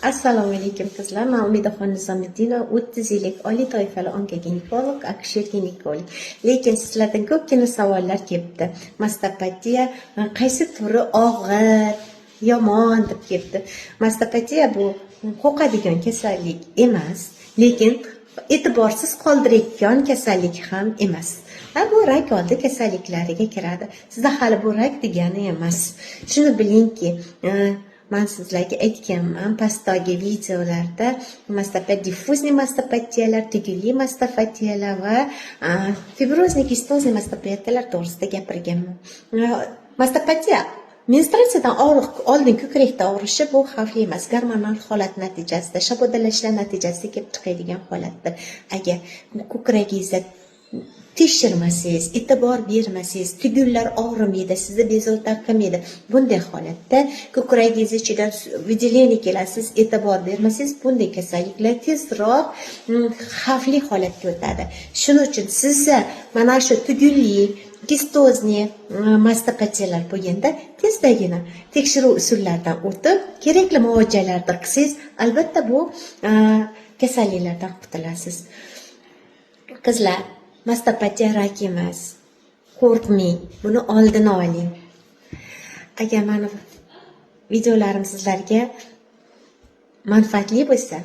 Assalomu alaykum qizlar. Men Umidaxon Nizomiddinova, 30 yillik oliy toifali onkoginekolog, akusher ginekolog. Lekin sizlardan ko'pgina savollar kelibdi. Mastopatiya qaysi turi og'ir, yomon deb kelibdi. Mastopatiya bu qo'qadigan kasallik emas, lekin e'tiborsiz qoldiradigan kasallik ham emas. Bu rak oldi kasalliklariga kiradi. Sizda hali bu rak degani emas. Shuni bilingki, men sizlarga aytganman pastdagi videolarda diffuzniy mastopatiyalar, tuguli mastopatiyalar va fibrozniy kistozniy mastopatiyalar to'g'risida gapirganman. Mastopatiya menstruatsiyadan oldin ko'krakda og'rishi bu xavfli emas. Gormonal holat natijasida, shabodalashlar natijasida kelib chiqadigan holatdir. Agar ko'kragingizda tekshirmasangiz, e'tibor bermasangiz, tugullar og'rimaydi, sizni bezovta qilmaydi. Bunday holatda ko'kragingiz ichidan выделение kelasiz, e'tibor bermasangiz, bunday kasalliklar tezroq xavfli holatga o'tadi. Shuning uchun sizni mana shu tugulli kistozniy mastopatiyalar bo'lganda tezdagina tekshiruv usullaridan o'tib, kerakli muolajalarni qilsangiz, albatta bu kasalliklardan qutulasiz. Qizlar, mastopatiya rak emas. Qo'rqmang, buni oldini oling. Agar meni videolarim sizlarga manfaatli bo'lsa,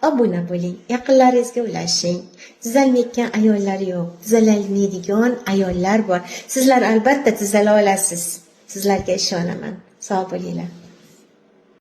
obuna bo'ling, yaqinlaringizga ulashing. Tuzalmayotgan ayollar yo'q, tuzalmaydigan ayollar bor. Sizlar albatta tuzala olasiz. Sizlarga ishonaman. Sog' bo'linglar.